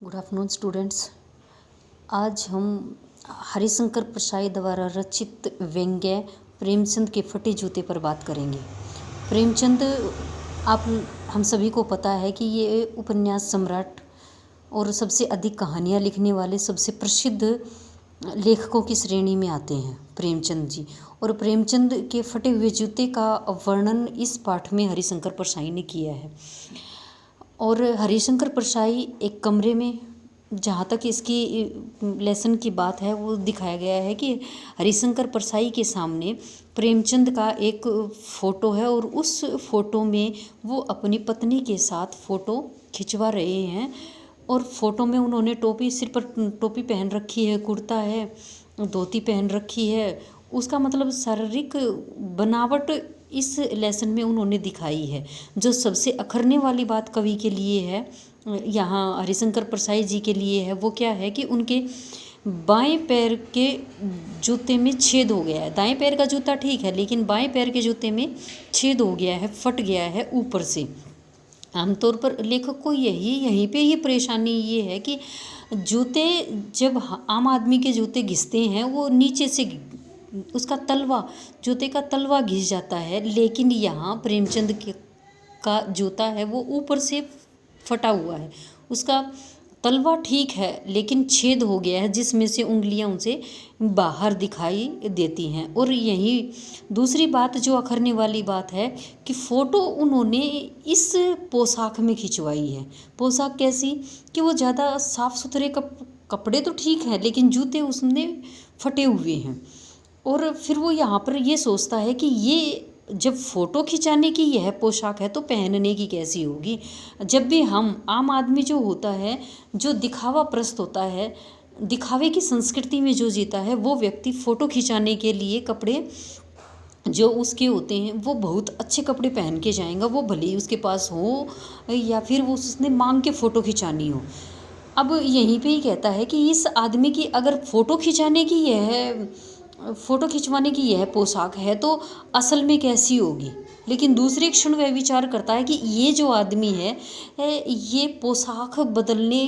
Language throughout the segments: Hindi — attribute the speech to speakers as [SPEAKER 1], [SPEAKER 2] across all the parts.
[SPEAKER 1] Good afternoon students. आज हम हरिशंकर प्रसाई द्वारा रचित व्यंग्य प्रेमचंद के फटे जूते पर बात करेंगे। प्रेमचंद आप हम सभी को पता है कि ये उपन्यास सम्राट और सबसे अधिक कहानियाँ लिखने वाले सबसे प्रसिद्ध लेखकों की श्रेणी में आते हैं प्रेमचंद जी। और प्रेमचंद के फटे हुए जूते का वर्णन इस पाठ में हरिशंकर प्रसाई ने किया है। और हरिशंकर प्रसाई एक कमरे में, जहाँ तक इसकी लेसन की बात है, वो दिखाया गया है कि हरिशंकर प्रसाई के सामने प्रेमचंद का एक फ़ोटो है और उस फोटो में वो अपनी पत्नी के साथ फ़ोटो खिंचवा रहे हैं। और फोटो में उन्होंने टोपी, सिर पर टोपी पहन रखी है, कुर्ता है, धोती पहन रखी है। उसका मतलब शारीरिक बनावट इस लेसन में उन्होंने दिखाई है। जो सबसे अखरने वाली बात कवि के लिए है, यहाँ हरिशंकर प्रसाई जी के लिए है, वो क्या है कि उनके बाएं पैर के जूते में छेद हो गया है। दाएं पैर का जूता ठीक है, लेकिन बाएं पैर के जूते में छेद हो गया है, फट गया है ऊपर से। आमतौर पर लेखक को यहीं पे परेशानी ये है कि जूते, जब आम आदमी के जूते घिसते हैं वो नीचे से उसका तलवा, जूते का तलवा घिस जाता है, लेकिन यहाँ प्रेमचंद का जूता है वो ऊपर से फटा हुआ है। उसका तलवा ठीक है, लेकिन छेद हो गया है जिसमें से उंगलियां उनसे बाहर दिखाई देती हैं। और यही दूसरी बात जो अखरने वाली बात है कि फ़ोटो उन्होंने इस पोशाक में खिंचवाई है। पोशाक कैसी कि वो ज़्यादा साफ़ सुथरे कपड़े तो ठीक है, लेकिन जूते उसने फटे हुए हैं। और फिर वो यहाँ पर ये सोचता है कि ये जब फ़ोटो खिंचाने की यह पोशाक है तो पहनने की कैसी होगी। जब भी हम आम आदमी जो होता है, जो दिखावा प्रस्त होता है, दिखावे की संस्कृति में जो जीता है, वो व्यक्ति फ़ोटो खिंचाने के लिए कपड़े जो उसके होते हैं वो बहुत अच्छे कपड़े पहन के जाएगा, वो भले ही उसके पास हो या फिर वो उसने मांग के फ़ोटो खिंचानी हो। अब यहीं पे ही कहता है कि इस आदमी की अगर फ़ोटो खिंचवाने की यह पोशाक है तो असल में कैसी होगी। लेकिन दूसरे क्षण वह विचार करता है कि ये जो आदमी है, ये पोशाक बदलने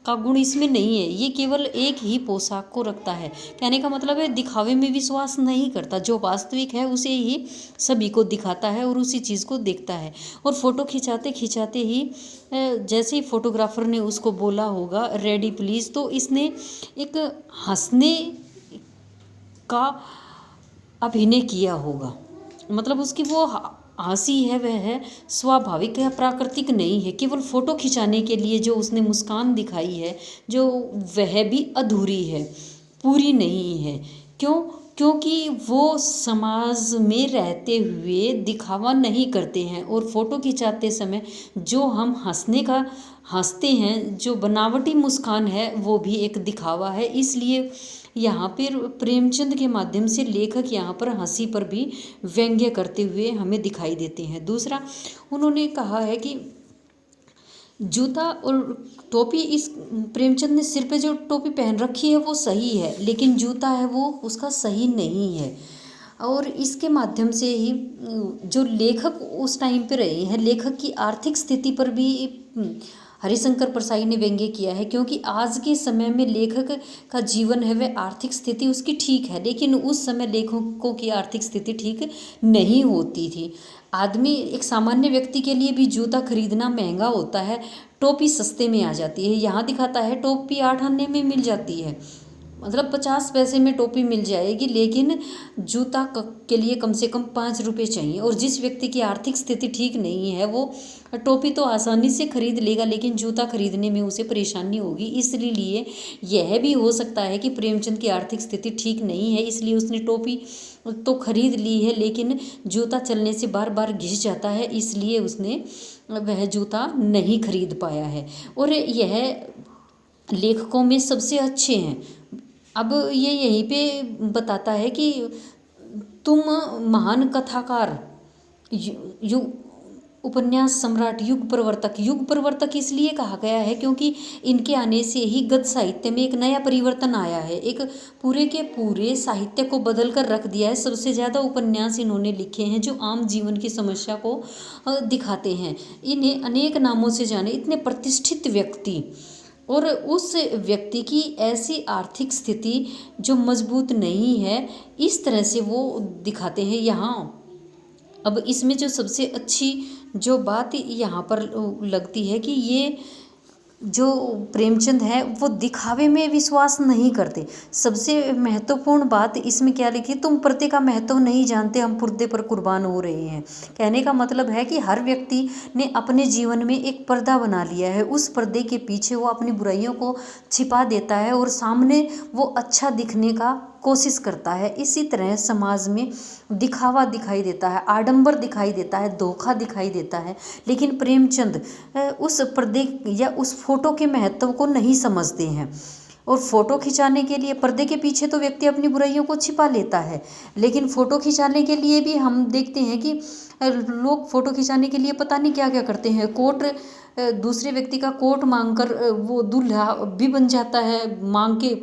[SPEAKER 1] का गुण इसमें नहीं है, ये केवल एक ही पोशाक को रखता है। कहने का मतलब है दिखावे में विश्वास नहीं करता, जो वास्तविक है उसे ही सभी को दिखाता है और उसी चीज़ को देखता है। और फ़ोटो खिंचाते खिंचाते ही जैसे ही फोटोग्राफर ने उसको बोला होगा रेडी प्लीज़, तो इसने एक हंसने का अभिनय किया होगा। मतलब उसकी वो हंसी है वह है स्वाभाविक या प्राकृतिक नहीं है। केवल फ़ोटो खिंचाने के लिए जो उसने मुस्कान दिखाई है, जो वह भी अधूरी है, पूरी नहीं है। क्योंकि वो समाज में रहते हुए दिखावा नहीं करते हैं। और फ़ोटो खिंचाते समय जो हम हंसते हैं, जो बनावटी मुस्कान है, वो भी एक दिखावा है। इसलिए यहाँ पर प्रेमचंद के माध्यम से लेखक यहाँ पर हंसी पर भी व्यंग्य करते हुए हमें दिखाई देते हैं। दूसरा, उन्होंने कहा है कि जूता और टोपी, इस प्रेमचंद ने सिर पे जो टोपी पहन रखी है वो सही है, लेकिन जूता है वो उसका सही नहीं है। और इसके माध्यम से ही जो लेखक उस टाइम पे रहे हैं, लेखक की आर्थिक स्थिति पर भी हरिशंकर प्रसाई ने व्यंग्य किया है। क्योंकि आज के समय में लेखक का जीवन है वह आर्थिक स्थिति उसकी ठीक है, लेकिन उस समय लेखकों की आर्थिक स्थिति ठीक नहीं होती थी। आदमी, एक सामान्य व्यक्ति के लिए भी जूता खरीदना महंगा होता है, टोपी सस्ते में आ जाती है। यहाँ दिखाता है टोपी 8 आने में मिल जाती है, मतलब 50 पैसे में टोपी मिल जाएगी, लेकिन जूता के लिए कम से कम 5 रुपये चाहिए। और जिस व्यक्ति की आर्थिक स्थिति ठीक नहीं है वो टोपी तो आसानी से खरीद लेगा, लेकिन जूता खरीदने में उसे परेशानी होगी। इसलिए यह भी हो सकता है कि प्रेमचंद की आर्थिक स्थिति ठीक नहीं है, इसलिए उसने टोपी तो खरीद ली है, लेकिन जूता चलने से बार बार घिस जाता है, इसलिए उसने वह जूता नहीं खरीद पाया है। और यह लेखकों में सबसे अच्छे हैं। अब ये यहीं पे बताता है कि तुम महान कथाकार, उपन्यास सम्राट, युग प्रवर्तक इसलिए कहा गया है क्योंकि इनके आने से ही गद्य साहित्य में एक नया परिवर्तन आया है। एक पूरे के पूरे साहित्य को बदल कर रख दिया है। सबसे ज़्यादा उपन्यास इन्होंने लिखे हैं जो आम जीवन की समस्या को दिखाते हैं। इन्हें अनेक नामों से जाने इतने प्रतिष्ठित व्यक्ति और उस व्यक्ति की ऐसी आर्थिक स्थिति जो मजबूत नहीं है, इस तरह से वो दिखाते हैं यहाँ। अब इसमें जो सबसे अच्छी जो बात यहाँ पर लगती है कि ये जो प्रेमचंद है वो दिखावे में विश्वास नहीं करते। सबसे महत्वपूर्ण बात इसमें क्या लिखी, तुम पर्दे का महत्व नहीं जानते, हम पर्दे पर कुर्बान हो रहे हैं। कहने का मतलब है कि हर व्यक्ति ने अपने जीवन में एक पर्दा बना लिया है, उस पर्दे के पीछे वो अपनी बुराइयों को छिपा देता है और सामने वो अच्छा दिखने का कोशिश करता है। इसी तरह समाज में दिखावा दिखाई देता है, आडंबर दिखाई देता है, धोखा दिखाई देता है। लेकिन प्रेमचंद उस पर्दे या उस फोटो के महत्व को नहीं समझते हैं। और फोटो खिंचाने के लिए पर्दे के पीछे तो व्यक्ति अपनी बुराइयों को छिपा लेता है, लेकिन फोटो खिंचाने के लिए भी हम देखते हैं कि लोग फोटो खिंचाने के लिए पता नहीं क्या क्या करते हैं। कोट दूसरे व्यक्ति का कोट मांगकर वो दूल्हा भी बन जाता है, मांग के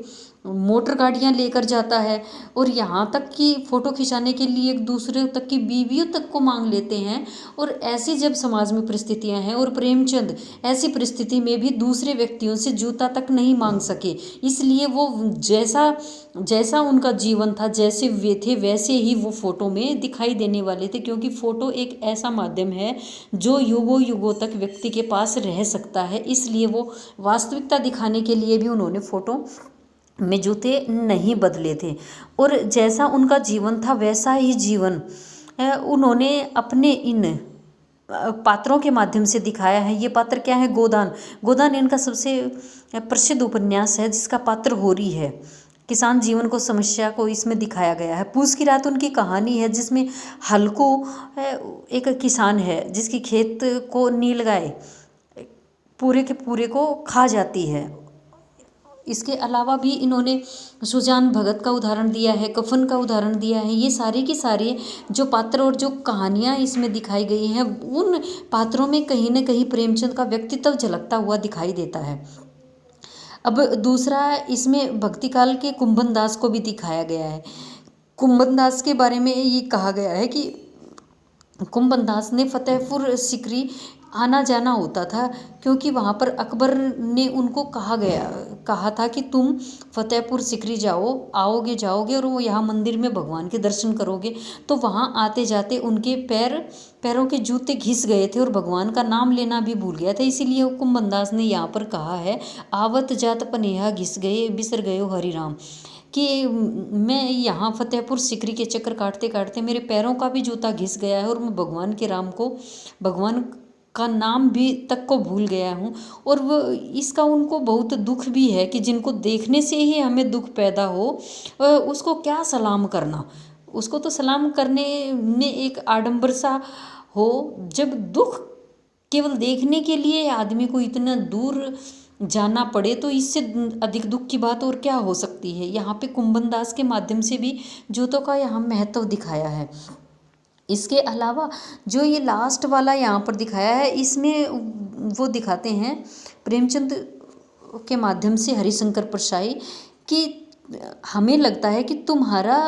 [SPEAKER 1] मोटर गाड़ियाँ लेकर जाता है, और यहाँ तक कि फ़ोटो खिंचाने के लिए एक दूसरे तक की बीवियों तक को मांग लेते हैं। और ऐसी जब समाज में परिस्थितियाँ हैं, और प्रेमचंद ऐसी परिस्थिति में भी दूसरे व्यक्तियों से जूता तक नहीं मांग सके, इसलिए वो जैसा जैसा उनका जीवन था, जैसे वे थे वैसे ही वो फ़ोटो में दिखाई देने वाले थे। क्योंकि फ़ोटो एक ऐसा माध्यम है जो युगों युगों तक व्यक्ति के पास रह सकता है, इसलिए वो वास्तविकता दिखाने के लिए भी उन्होंने फ़ोटो में जूते नहीं बदले थे। और जैसा उनका जीवन था वैसा ही जीवन उन्होंने अपने इन पात्रों के माध्यम से दिखाया है। ये पात्र क्या है, गोदान। गोदान इनका सबसे प्रसिद्ध उपन्यास है, जिसका पात्र होरी है। किसान जीवन को, समस्या को इसमें दिखाया गया है। पूस की रात उनकी कहानी है, जिसमें हल्कू एक किसान है जिसकी खेत को नीलगाय पूरे के पूरे को खा जाती है। इसके अलावा भी इन्होंने सुजान भगत का उदाहरण दिया है, कफन का उदाहरण दिया है। ये सारे के सारे जो पात्र और जो कहानियाँ इसमें दिखाई गई हैं, उन पात्रों में कहीं न कहीं प्रेमचंद का व्यक्तित्व झलकता हुआ दिखाई देता है। अब दूसरा, इसमें भक्ति काल के कुंभन दास को भी दिखाया गया है। कुंभन दास के बारे में ये कहा गया है कि कुंभन दास ने फतेहपुर सिकरी आना जाना होता था, क्योंकि वहाँ पर अकबर ने उनको कहा था कि तुम फतेहपुर सिकरी जाओ, आओगे जाओगे और वो यहाँ मंदिर में भगवान के दर्शन करोगे। तो वहाँ आते जाते उनके पैरों के जूते घिस गए थे और भगवान का नाम लेना भी भूल गया था। इसीलिए कुंभन दास ने यहाँ पर कहा है, आवत जात पनेहा घिस गए बिसर गयो हरि राम, कि मैं यहाँ फतेहपुर सिकरी के चक्कर काटते काटते मेरे पैरों का भी जूता घिस गया है और मैं भगवान के राम को, भगवान का नाम भी तक को भूल गया हूँ। और वो इसका उनको बहुत दुख भी है कि जिनको देखने से ही हमें दुख पैदा हो, उसको क्या सलाम करना। उसको तो सलाम करने में एक आडंबर सा हो, जब दुख केवल देखने के लिए आदमी को इतना दूर जाना पड़े, तो इससे अधिक दुख की बात और क्या हो सकती है। यहाँ पे कुंभन दास के माध्यम से भी जूतों का यहाँ महत्व दिखाया है। इसके अलावा जो ये लास्ट वाला यहाँ पर दिखाया है, इसमें वो दिखाते हैं प्रेमचंद के माध्यम से हरिशंकर परसाई कि हमें लगता है कि तुम्हारा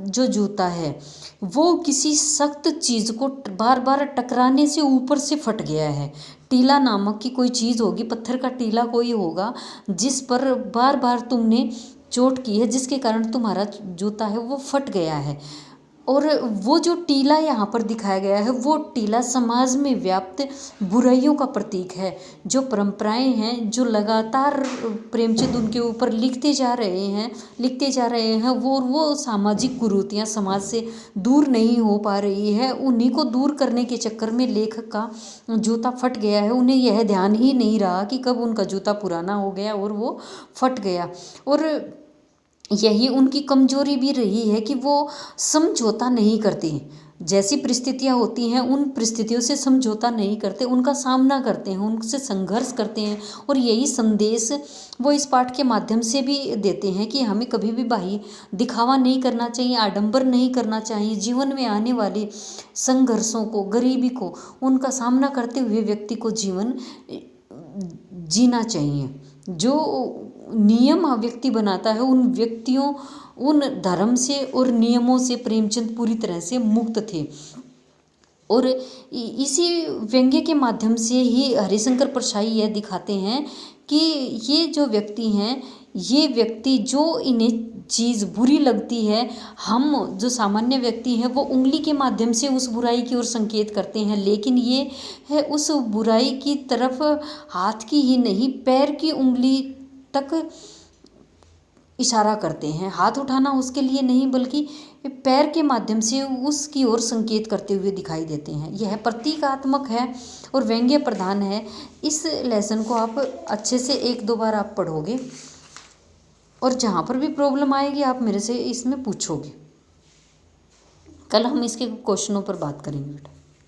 [SPEAKER 1] जो जूता है वो किसी सख्त चीज़ को बार बार टकराने से ऊपर से फट गया है। टीला नामक की कोई चीज़ होगी, पत्थर का टीला कोई होगा जिस पर बार बार तुमने चोट की है, जिसके कारण तुम्हारा जूता है वो फट गया है। और वो जो टीला यहाँ पर दिखाया गया है, वो टीला समाज में व्याप्त बुराइयों का प्रतीक है। जो परंपराएं हैं, जो लगातार प्रेमचंद उनके ऊपर लिखते जा रहे हैं, वो सामाजिक कुरीतियाँ समाज से दूर नहीं हो पा रही है। उन्हीं को दूर करने के चक्कर में लेखक का जूता फट गया है। उन्हें यह ध्यान ही नहीं रहा कि कब उनका जूता पुराना हो गया और वो फट गया। और यही उनकी कमजोरी भी रही है कि वो समझौता नहीं करते। जैसी परिस्थितियाँ होती हैं उन परिस्थितियों से समझौता नहीं करते, उनका सामना करते हैं, उनसे संघर्ष करते हैं। और यही संदेश वो इस पाठ के माध्यम से भी देते हैं कि हमें कभी भी बाह्य दिखावा नहीं करना चाहिए, आडंबर नहीं करना चाहिए। जीवन में आने वाले संघर्षों को, गरीबी को, उनका सामना करते हुए व्यक्ति को जीवन जीना चाहिए। जो नियम व्यक्ति बनाता है, उन व्यक्तियों, उन धर्म से और नियमों से प्रेमचंद पूरी तरह से मुक्त थे। और इसी व्यंग्य के माध्यम से ही हरिशंकर परसाई यह दिखाते हैं कि ये जो व्यक्ति हैं, ये व्यक्ति जो इन्हें चीज़ बुरी लगती है, हम जो सामान्य व्यक्ति हैं वो उंगली के माध्यम से उस बुराई की ओर संकेत करते हैं, लेकिन ये है उस बुराई की तरफ हाथ की ही नहीं पैर की उंगली तक इशारा करते हैं। हाथ उठाना उसके लिए नहीं बल्कि पैर के माध्यम से उसकी ओर संकेत करते हुए दिखाई देते हैं। यह प्रतीकात्मक है और व्यंग्य प्रधान है। इस लेसन को आप अच्छे से 1-2 बार आप पढ़ोगे और जहाँ पर भी प्रॉब्लम आएगी आप मेरे से इसमें पूछोगे। कल हम इसके क्वेश्चनों पर बात करेंगे बेटा।